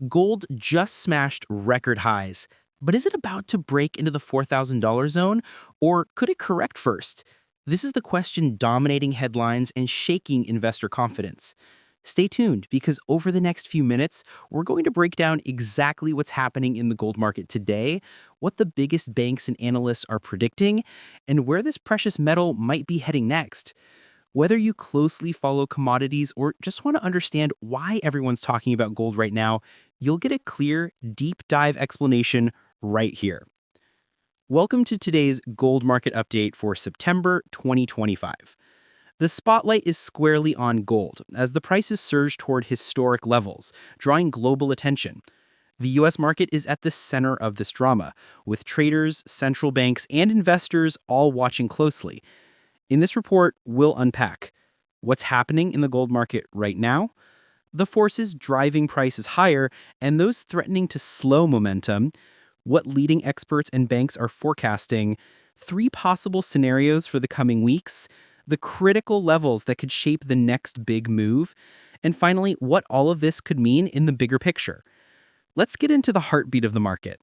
Gold just smashed record highs, but is it about to break into the $4,000 zone, or could it correct first? This is the question dominating headlines and shaking investor confidence. Stay tuned because over the next few minutes, we're going to break down exactly what's happening in the gold market today, what the biggest banks and analysts are predicting, and where this precious metal might be heading next. Whether you closely follow commodities or just want to understand why everyone's talking about gold right now, you'll get a clear, deep dive explanation right here. Welcome to today's gold market update for September 2025. The spotlight is squarely on gold as the prices surge toward historic levels, drawing global attention. The US market is at the center of this drama, with traders, central banks, and investors all watching closely. In this report, we'll unpack what's happening in the gold market right now, the forces driving prices higher and those threatening to slow momentum, what leading experts and banks are forecasting, three possible scenarios for the coming weeks, the critical levels that could shape the next big move, and finally, what all of this could mean in the bigger picture. Let's get into the heartbeat of the market.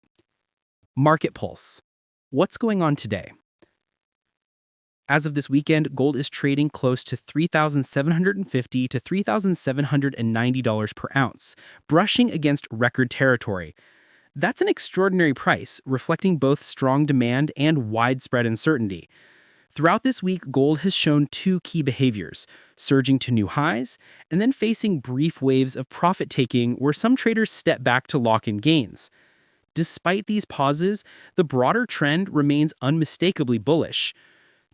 Market pulse. What's going on today? As of this weekend, gold is trading close to $3,750 to $3,790 per ounce, brushing against record territory. That's an extraordinary price, reflecting both strong demand and widespread uncertainty. Throughout this week, gold has shown two key behaviors, surging to new highs and then facing brief waves of profit-taking where some traders step back to lock in gains. Despite these pauses, the broader trend remains unmistakably bullish.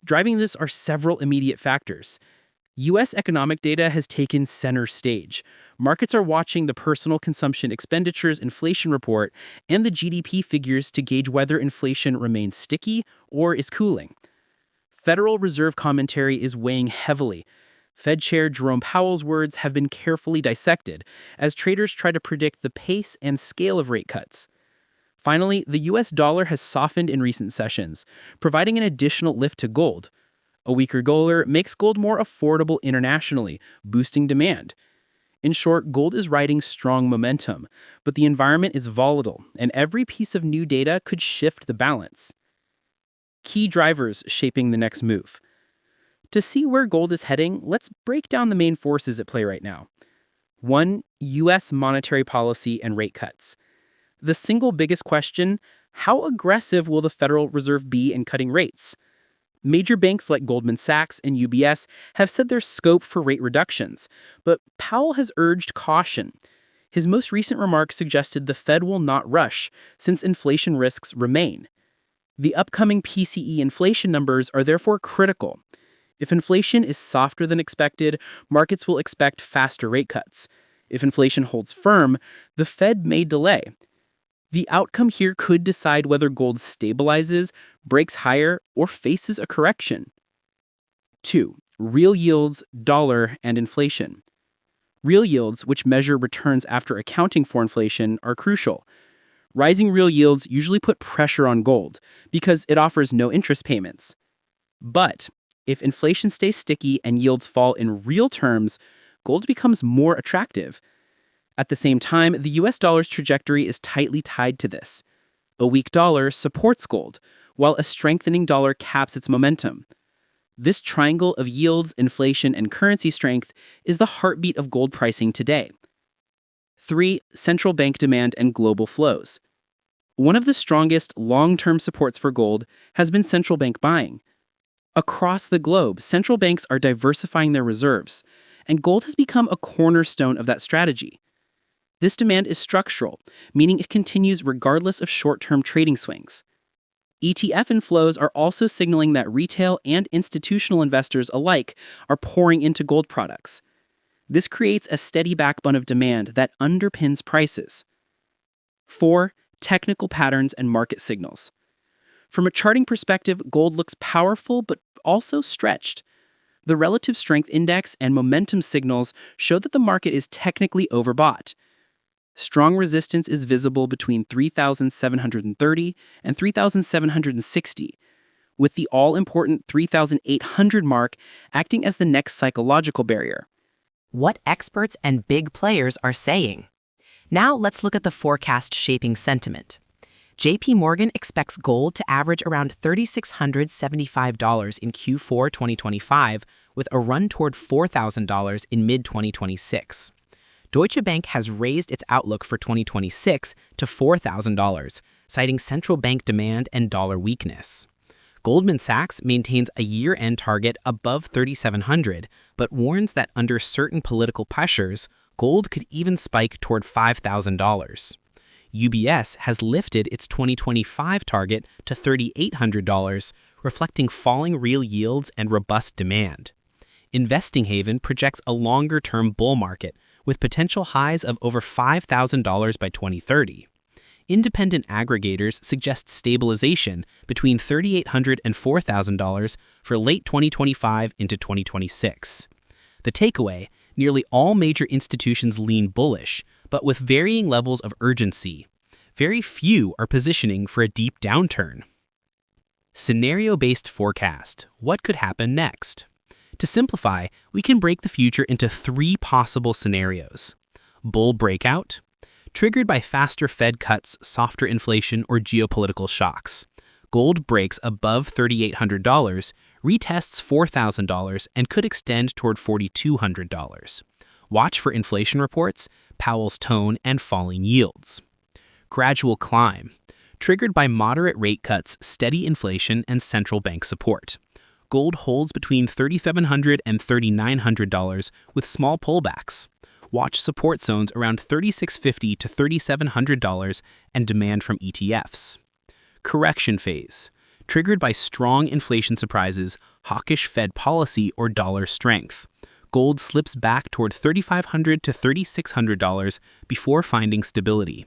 Driving this are several immediate factors. U.S. economic data has taken center stage. Markets are watching the personal consumption expenditures inflation report and the GDP figures to gauge whether inflation remains sticky or is cooling. Federal Reserve commentary is weighing heavily. Fed Chair Jerome Powell's words have been carefully dissected as traders try to predict the pace and scale of rate cuts. Finally, the US dollar has softened in recent sessions, providing an additional lift to gold. A weaker dollar makes gold more affordable internationally, boosting demand. In short, gold is riding strong momentum, but the environment is volatile, and every piece of new data could shift the balance. Key drivers shaping the next move. To see where gold is heading, let's break down the main forces at play right now. 1. US monetary policy and rate cuts. The single biggest question, how aggressive will the Federal Reserve be in cutting rates? Major banks like Goldman Sachs and UBS have said there's scope for rate reductions, but Powell has urged caution. His most recent remarks suggested the Fed will not rush, since inflation risks remain. The upcoming PCE inflation numbers are therefore critical. If inflation is softer than expected, markets will expect faster rate cuts. If inflation holds firm, the Fed may delay. The outcome here could decide whether gold stabilizes, breaks higher, or faces a correction. 2. Real yields, dollar, and inflation. Real yields, which measure returns after accounting for inflation, are crucial. Rising real yields usually put pressure on gold because it offers no interest payments. But if inflation stays sticky and yields fall in real terms, gold becomes more attractive. At the same time, the US dollar's trajectory is tightly tied to this. A weak dollar supports gold, while a strengthening dollar caps its momentum. This triangle of yields, inflation, and currency strength is the heartbeat of gold pricing today. 3. Central bank demand and global flows. One of the strongest long-term supports for gold has been central bank buying. Across the globe, central banks are diversifying their reserves, and gold has become a cornerstone of that strategy. This demand is structural, meaning it continues regardless of short-term trading swings. ETF inflows are also signaling that retail and institutional investors alike are pouring into gold products. This creates a steady backbone of demand that underpins prices. 4. Technical patterns and market signals. From a charting perspective, gold looks powerful but also stretched. The relative strength index and momentum signals show that the market is technically overbought. Strong resistance is visible between 3,730 and 3,760, with the all-important 3,800 mark acting as the next psychological barrier. What experts and big players are saying. Now let's look at the forecast shaping sentiment. JP Morgan expects gold to average around $3,675 in Q4 2025, with a run toward $4,000 in mid-2026. Deutsche Bank has raised its outlook for 2026 to $4,000, citing central bank demand and dollar weakness. Goldman Sachs maintains a year-end target above $3,700, but warns that under certain political pressures, gold could even spike toward $5,000. UBS has lifted its 2025 target to $3,800, reflecting falling real yields and robust demand. Investing Haven projects a longer-term bull market with potential highs of over $5,000 by 2030. Independent aggregators suggest stabilization between $3,800 and $4,000 for late 2025 into 2026. The takeaway: nearly all major institutions lean bullish, but with varying levels of urgency. Very few are positioning for a deep downturn. Scenario-based forecast: what could happen next? To simplify, we can break the future into three possible scenarios. Bull breakout, triggered by faster Fed cuts, softer inflation, or geopolitical shocks. Gold breaks above $3,800, retests $4,000, and could extend toward $4,200. Watch for inflation reports, Powell's tone, and falling yields. Gradual climb, triggered by moderate rate cuts, steady inflation, and central bank support. Gold holds between $3,700 and $3,900 with small pullbacks. Watch support zones around $3,650 to $3,700 and demand from ETFs. Correction phase, triggered by strong inflation surprises, hawkish Fed policy, or dollar strength. Gold slips back toward $3,500 to $3,600 before finding stability.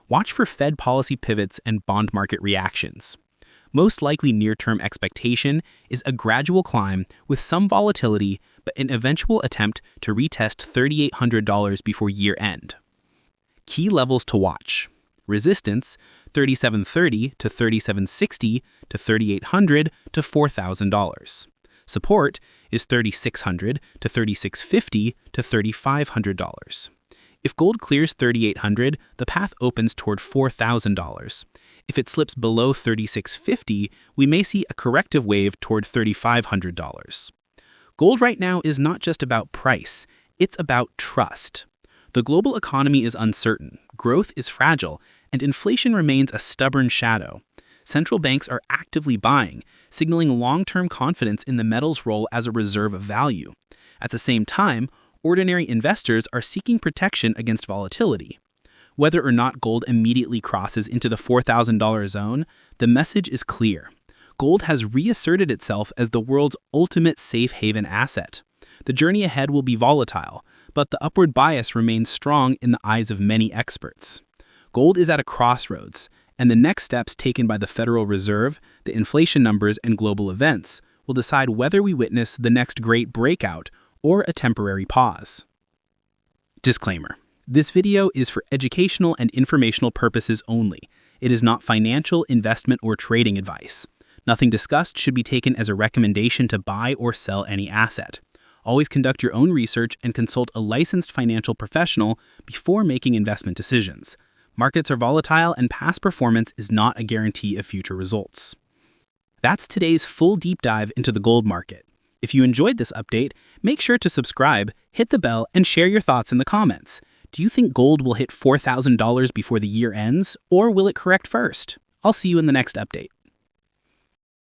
Watch for Fed policy pivots and bond market reactions. Most likely near-term expectation is a gradual climb with some volatility, but an eventual attempt to retest $3,800 before year-end. Key levels to watch: resistance, $3,730 to $3,760 to $3,800 to $4,000. Support is $3,600 to $3,650 to $3,500. If gold clears $3,800, the path opens toward $4,000. If it slips below $3,650, we may see a corrective wave toward $3,500. Gold right now is not just about price, it's about trust. The global economy is uncertain, growth is fragile, and inflation remains a stubborn shadow. Central banks are actively buying, signaling long-term confidence in the metal's role as a reserve of value. At the same time, ordinary investors are seeking protection against volatility. Whether or not gold immediately crosses into the $4,000 zone, the message is clear. Gold has reasserted itself as the world's ultimate safe haven asset. The journey ahead will be volatile, but the upward bias remains strong in the eyes of many experts. Gold is at a crossroads, and the next steps taken by the Federal Reserve, the inflation numbers, and global events will decide whether we witness the next great breakout or a temporary pause. Disclaimer: this video is for educational and informational purposes only. It is not financial, investment, or trading advice. Nothing discussed should be taken as a recommendation to buy or sell any asset. Always conduct your own research and consult a licensed financial professional before making investment decisions. Markets are volatile, and past performance is not a guarantee of future results. That's today's full deep dive into the gold market. If you enjoyed this update, make sure to subscribe, hit the bell, and share your thoughts in the comments. Do you think gold will hit $4,000 before the year ends, or will it correct first? I'll see you in the next update.